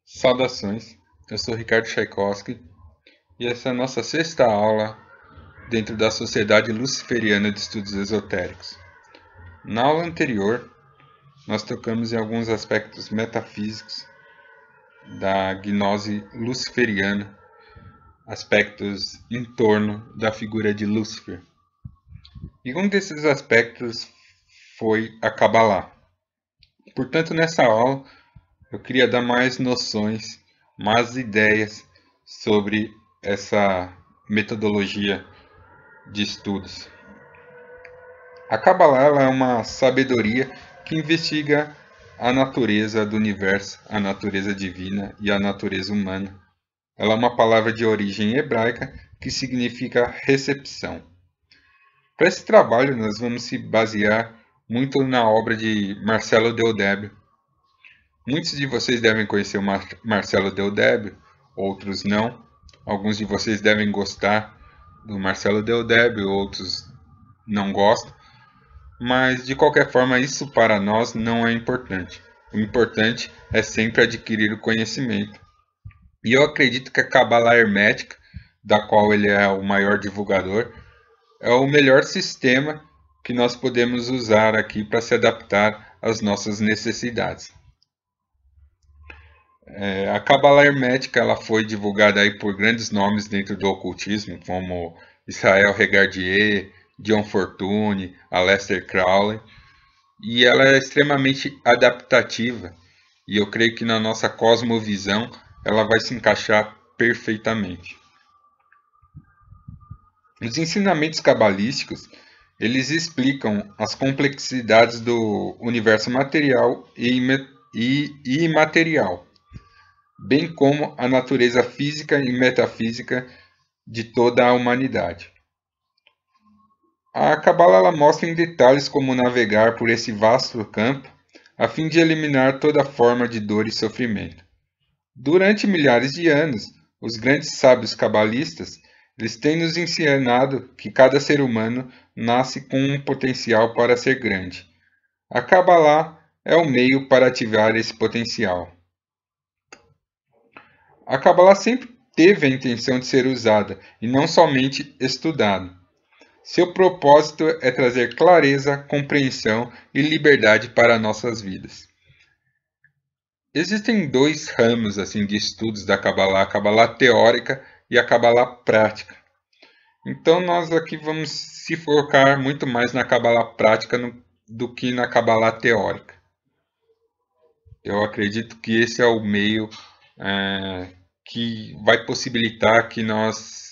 Saudações, eu sou Ricardo Tchaikovsky e essa é a nossa sexta aula dentro da Sociedade Luciferiana de Estudos Esotéricos. Na aula anterior, nós tocamos em alguns aspectos metafísicos da gnose luciferiana, aspectos em torno da figura de Lúcifer. E um desses aspectos foi a Kabbalah. Portanto, nessa aula, eu queria dar mais noções, mais ideias sobre essa metodologia de estudos. A Kabbalah é uma sabedoria que investiga a natureza do universo, a natureza divina e a natureza humana. Ela é uma palavra de origem hebraica que significa recepção. Para esse trabalho, nós vamos se basear muito na obra de Marcelo Deodébio. Muitos de vocês devem conhecer o Marcelo Deodébio, outros não. Alguns de vocês devem gostar do Marcelo Deodébio, outros não gostam. Mas, de qualquer forma, isso para nós não é importante. O importante é sempre adquirir o conhecimento. E eu acredito que a Kabbalah Hermética, da qual ele é o maior divulgador, é o melhor sistema que nós podemos usar aqui para se adaptar às nossas necessidades. A Kabbalah Hermética ela foi divulgada aí por grandes nomes dentro do ocultismo, como Israel Regardie, John Fortune, Aleister Crowley, e ela é extremamente adaptativa, e eu creio que na nossa cosmovisão ela vai se encaixar perfeitamente. Os ensinamentos cabalísticos, eles explicam as complexidades do universo material e imaterial, bem como a natureza física e metafísica de toda a humanidade. A Kabbalah mostra em detalhes como navegar por esse vasto campo a fim de eliminar toda forma de dor e sofrimento. Durante milhares de anos, os grandes sábios cabalistas eles têm nos ensinado que cada ser humano nasce com um potencial para ser grande. A Kabbalah é o meio para ativar esse potencial. A Kabbalah sempre teve a intenção de ser usada e não somente estudada. Seu propósito é trazer clareza, compreensão e liberdade para nossas vidas. Existem dois ramos assim de estudos da Kabbalah, a Kabbalah teórica e a Kabbalah prática. Então nós aqui vamos se focar muito mais na Kabbalah prática do que na Kabbalah teórica. Eu acredito que esse é o meio que vai possibilitar que nós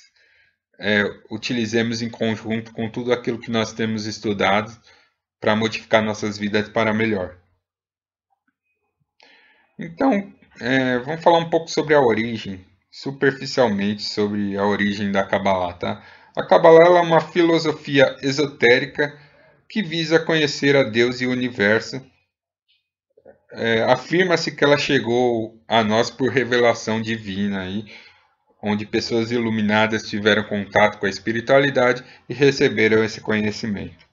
utilizemos em conjunto com tudo aquilo que nós temos estudado para modificar nossas vidas para melhor. Então, vamos falar um pouco sobre a origem, superficialmente sobre a origem da Kabbalah. Tá? A Kabbalah é uma filosofia esotérica que visa conhecer a Deus e o universo. Afirma-se que ela chegou a nós por revelação divina, onde pessoas iluminadas tiveram contato com a espiritualidade e receberam esse conhecimento.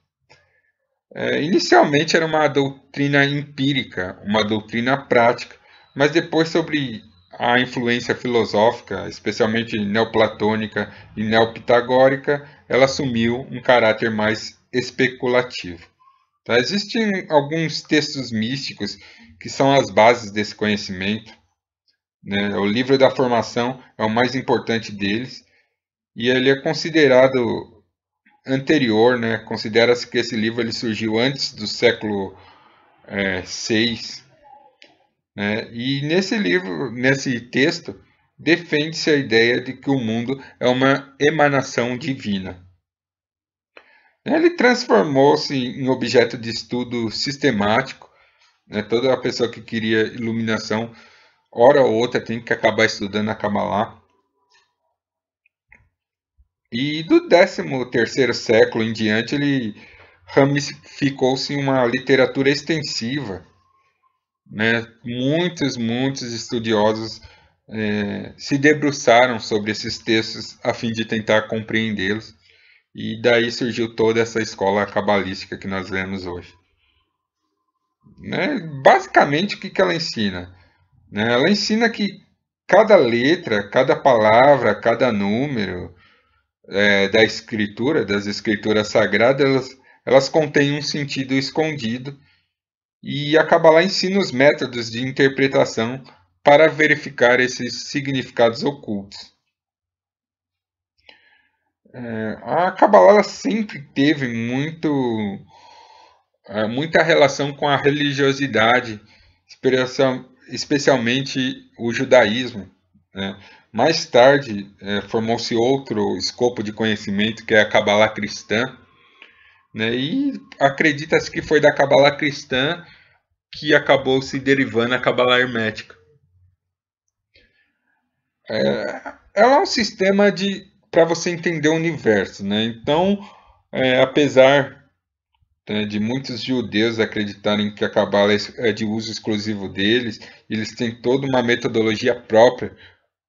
Inicialmente era uma doutrina empírica, uma doutrina prática, mas depois sobre a influência filosófica, especialmente neoplatônica e neopitagórica, ela assumiu um caráter mais especulativo. Tá? Existem alguns textos místicos que são as bases desse conhecimento. Né? O livro da formação é o mais importante deles e ele é considerado anterior, né? Considera-se que esse livro ele surgiu antes do século VI, né? E nesse livro, nesse texto, defende-se a ideia de que o mundo é uma emanação divina. Ele transformou-se em objeto de estudo sistemático, né? Toda pessoa que queria iluminação, hora ou outra, tem que acabar estudando a Kabbalah. E do 13º século em diante, ele ramificou-se em uma literatura extensiva. Né? Muitos estudiosos se debruçaram sobre esses textos a fim de tentar compreendê-los. E daí surgiu toda essa escola cabalística que nós vemos hoje. Né? Basicamente, o que ela ensina? né? Ela ensina que cada letra, cada palavra, cada número da escritura, das escrituras sagradas, elas contêm um sentido escondido, e a Kabbalah ensina os métodos de interpretação para verificar esses significados ocultos. A Kabbalah ela sempre teve muita relação com a religiosidade, especialmente o judaísmo, né? Mais tarde, formou-se outro escopo de conhecimento, que é a Kabbalah cristã, né? E acredita-se que foi da Kabbalah cristã que acabou se derivando a Kabbalah hermética. Ela é um sistema para você entender o universo, né? Então, apesar de muitos judeus acreditarem que a Kabbalah é de uso exclusivo deles, eles têm toda uma metodologia própria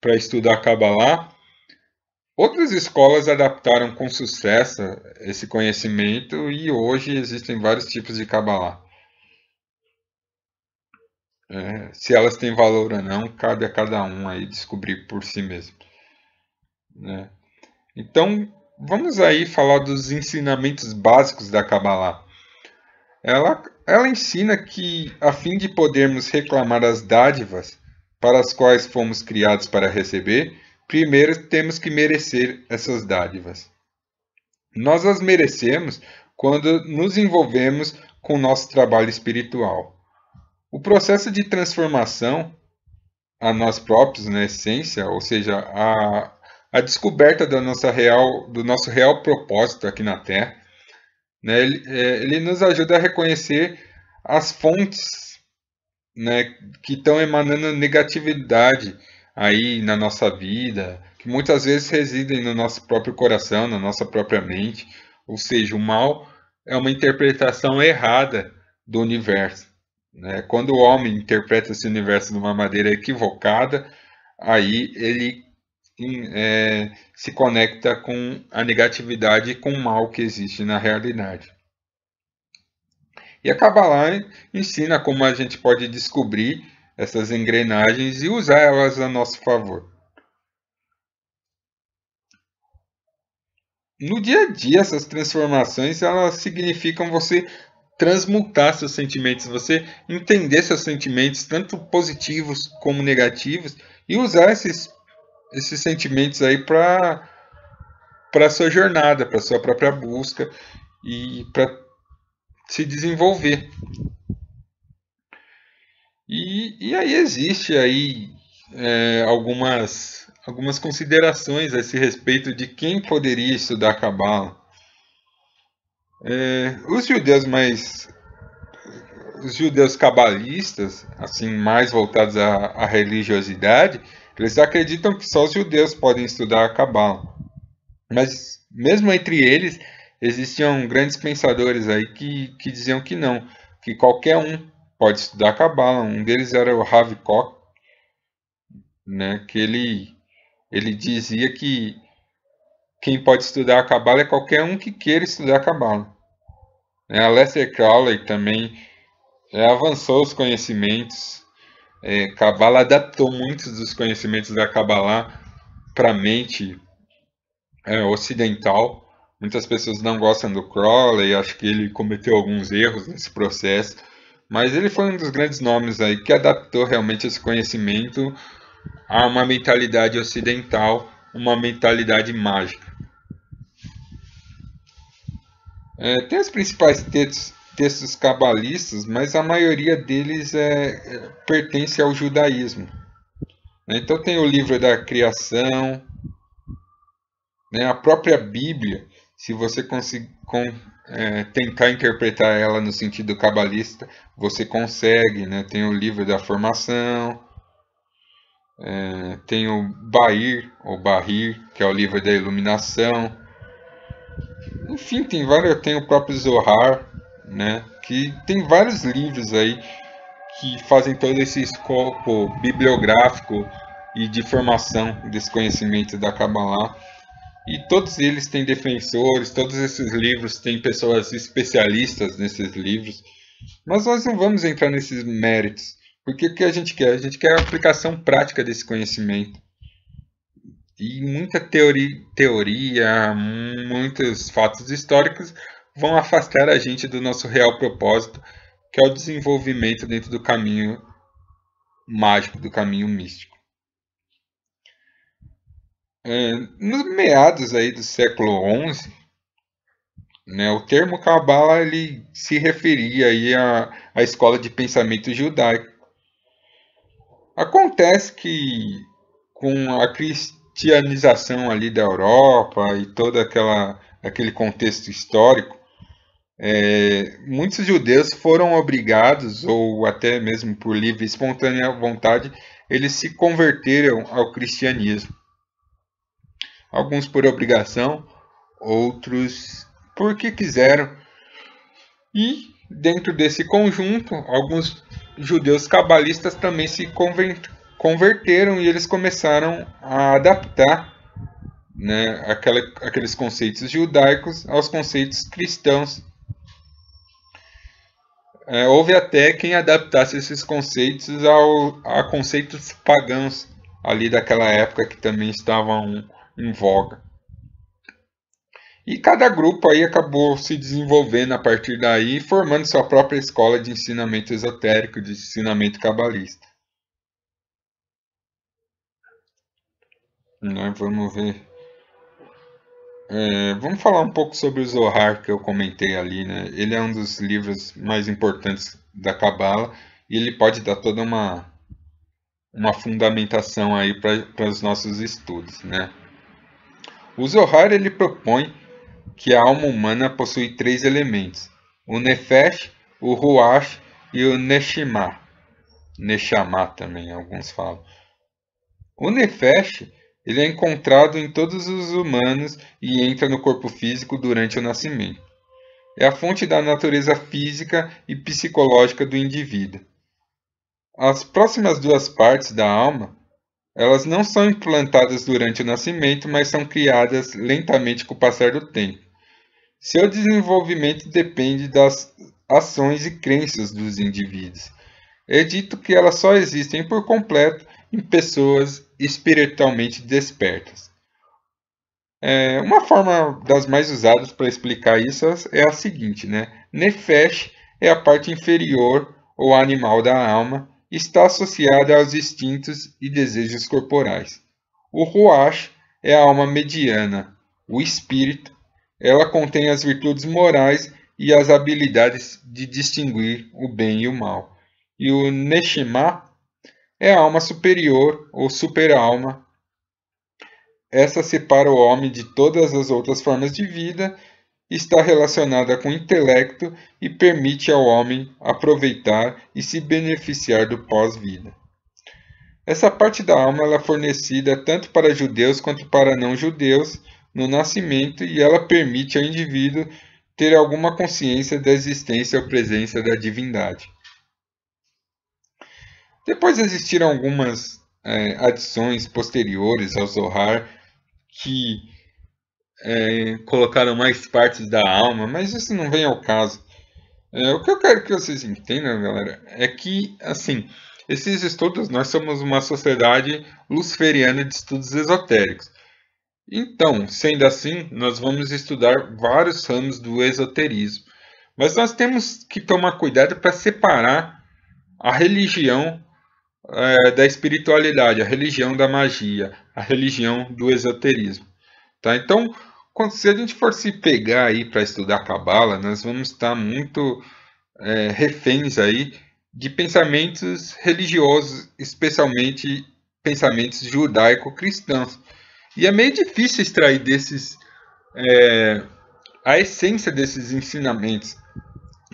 para estudar a Kabbalah, outras escolas adaptaram com sucesso esse conhecimento e hoje existem vários tipos de Kabbalah. Se elas têm valor ou não, cabe a cada um aí descobrir por si mesmo, né? Então, vamos aí falar dos ensinamentos básicos da Kabbalah. Ela ensina que, a fim de podermos reclamar as dádivas para as quais fomos criados para receber, primeiro temos que merecer essas dádivas. Nós as merecemos quando nos envolvemos com o nosso trabalho espiritual. O processo de transformação a nós próprios, na essência, ou seja, a descoberta do nosso real propósito aqui na Terra, né, ele nos ajuda a reconhecer as fontes, né, que estão emanando negatividade aí na nossa vida, que muitas vezes residem no nosso próprio coração, na nossa própria mente. Ou seja, o mal é uma interpretação errada do universo, né? Quando o homem interpreta esse universo de uma maneira equivocada, aí ele se conecta com a negatividade e com o mal que existe na realidade. E a Kabbalah ensina como a gente pode descobrir essas engrenagens e usar elas a nosso favor. No dia a dia, essas transformações elas significam você transmutar seus sentimentos, você entender seus sentimentos, tanto positivos como negativos, e usar esses sentimentos aí para a sua jornada, para a sua própria busca e para se desenvolver. E aí existe aí algumas considerações a esse respeito de quem poderia estudar Kabbalah. Os judeus cabalistas, assim, mais voltados à religiosidade, eles acreditam que só os judeus podem estudar a Kabbalah. Mas mesmo entre eles, existiam grandes pensadores aí que diziam que não, que qualquer um pode estudar a Kabbalah. Um deles era o Rav Kook, né, que ele dizia que quem pode estudar a Kabbalah é qualquer um que queira estudar a Kabbalah. A Lester Crowley também avançou os conhecimentos. Kabbalah adaptou muitos dos conhecimentos da Kabbalah para a mente ocidental. Muitas pessoas não gostam do Crowley, acho que ele cometeu alguns erros nesse processo, mas ele foi um dos grandes nomes aí que adaptou realmente esse conhecimento a uma mentalidade ocidental, uma mentalidade mágica. Tem os principais textos cabalistas, mas a maioria deles pertence ao judaísmo. Então tem o livro da criação, né, a própria Bíblia, se você tentar interpretar ela no sentido cabalista, você consegue, né? Tem o livro da formação, tem o Bahir, ou Bahir, que é o livro da iluminação. Enfim, tem o próprio Zohar, né? Que tem vários livros aí que fazem todo esse escopo bibliográfico e de formação desse conhecimento da Kabbalah. E todos eles têm defensores, todos esses livros têm pessoas especialistas nesses livros. Mas nós não vamos entrar nesses méritos. Porque o que a gente quer? A gente quer a aplicação prática desse conhecimento. E muita teoria, muitos fatos históricos vão afastar a gente do nosso real propósito, que é o desenvolvimento dentro do caminho mágico, do caminho místico. Nos meados aí do século XI, né, o termo Cabala ele se referia aí à escola de pensamento judaico. Acontece que com a cristianização ali da Europa e todo aquele contexto histórico, muitos judeus foram obrigados, ou até mesmo por livre e espontânea vontade, eles se converteram ao cristianismo. Alguns por obrigação, outros porque quiseram. E dentro desse conjunto, alguns judeus cabalistas também se converteram e eles começaram a adaptar, né, aqueles conceitos judaicos aos conceitos cristãos. Houve até quem adaptasse esses conceitos a conceitos pagãos ali daquela época que também estavam em voga. E cada grupo aí acabou se desenvolvendo a partir daí, formando sua própria escola de ensinamento esotérico, de ensinamento cabalista. Vamos ver. Vamos falar um pouco sobre o Zohar que eu comentei ali, né? Ele é um dos livros mais importantes da Cabala e ele pode dar toda uma fundamentação aí para os nossos estudos, né? O Zohar ele propõe que a alma humana possui 3 elementos: o Nefesh, o Ruach e o Neshama. Neshama também, alguns falam. O Nefesh ele é encontrado em todos os humanos e entra no corpo físico durante o nascimento. É a fonte da natureza física e psicológica do indivíduo. As próximas 2 partes da alma, elas não são implantadas durante o nascimento, mas são criadas lentamente com o passar do tempo. Seu desenvolvimento depende das ações e crenças dos indivíduos. É dito que elas só existem por completo em pessoas espiritualmente despertas. Uma forma das mais usadas para explicar isso é a seguinte, né? Nefesh é a parte inferior ou animal da alma, está associada aos instintos e desejos corporais. O Ruach é a alma mediana, o espírito. Ela contém as virtudes morais e as habilidades de distinguir o bem e o mal. E o Neshama é a alma superior ou super-alma. Essa separa o homem de todas as outras formas de vida, está relacionada com o intelecto e permite ao homem aproveitar e se beneficiar do pós-vida. Essa parte da alma ela é fornecida tanto para judeus quanto para não-judeus no nascimento e ela permite ao indivíduo ter alguma consciência da existência ou presença da divindade. Depois existiram algumas adições posteriores ao Zohar que colocaram mais partes da alma, mas isso não vem ao caso. O que eu quero que vocês entendam, galera, é que, assim, esses estudos, nós somos uma sociedade luciferiana de estudos esotéricos. Então, sendo assim, nós vamos estudar vários ramos do esoterismo. Mas nós temos que tomar cuidado para separar a religião da espiritualidade, a religião da magia, a religião do esoterismo. Tá? Então, se a gente for se pegar aí para estudar Cabala, nós vamos estar muito reféns aí de pensamentos religiosos, especialmente pensamentos judaico-cristãos. E é meio difícil extrair desses a essência desses ensinamentos,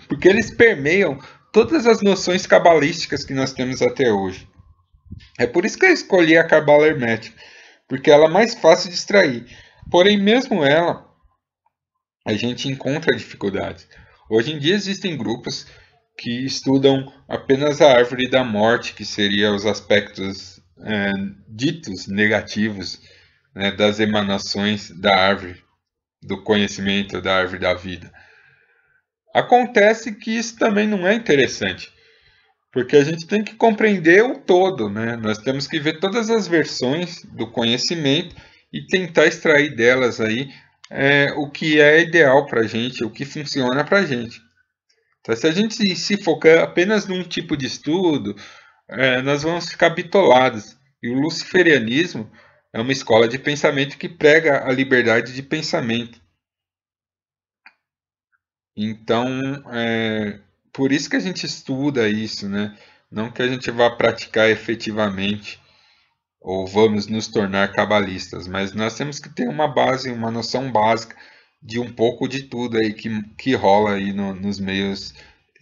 porque eles permeiam todas as noções cabalísticas que nós temos até hoje. É por isso que eu escolhi a Cabala Hermética, porque ela é mais fácil de extrair. Porém, mesmo ela, a gente encontra dificuldades. Hoje em dia existem grupos que estudam apenas a árvore da morte, que seria os aspectos ditos negativos, né, das emanações da árvore, do conhecimento da árvore da vida. Acontece que isso também não é interessante, Porque a gente tem que compreender o todo, né? Nós temos que ver todas as versões do conhecimento e tentar extrair delas aí o que é ideal para a gente, o que funciona para a gente. Então, se a gente se focar apenas num tipo de estudo, nós vamos ficar bitolados. E o luciferianismo é uma escola de pensamento que prega a liberdade de pensamento. Então, por isso que a gente estuda isso, né? Não que a gente vá praticar efetivamente ou vamos nos tornar cabalistas, mas nós temos que ter uma base, uma noção básica de um pouco de tudo aí que rola aí nos meios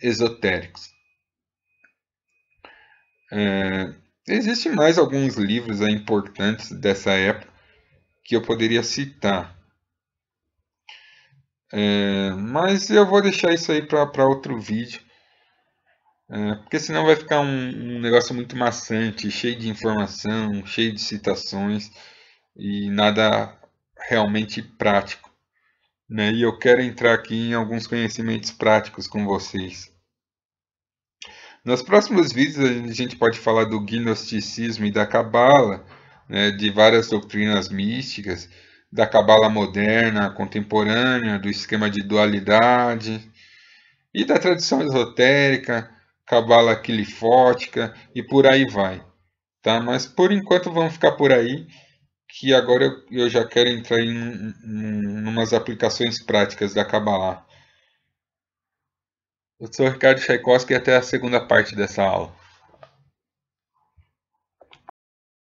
esotéricos. Existem mais alguns livros aí importantes dessa época que eu poderia citar, mas eu vou deixar isso aí para outro vídeo. Porque senão vai ficar um negócio muito maçante, cheio de informação, cheio de citações e nada realmente prático, né? E eu quero entrar aqui em alguns conhecimentos práticos com vocês. Nos próximos vídeos a gente pode falar do gnosticismo e da cabala, né, de várias doutrinas místicas, da cabala moderna, contemporânea, do esquema de dualidade e da tradição esotérica, cabala quilifótica e por aí vai, tá? Mas por enquanto vamos ficar por aí, que agora eu já quero entrar em umas aplicações práticas da cabala. Eu sou o Ricardo Tchaikovsky e até a segunda parte dessa aula.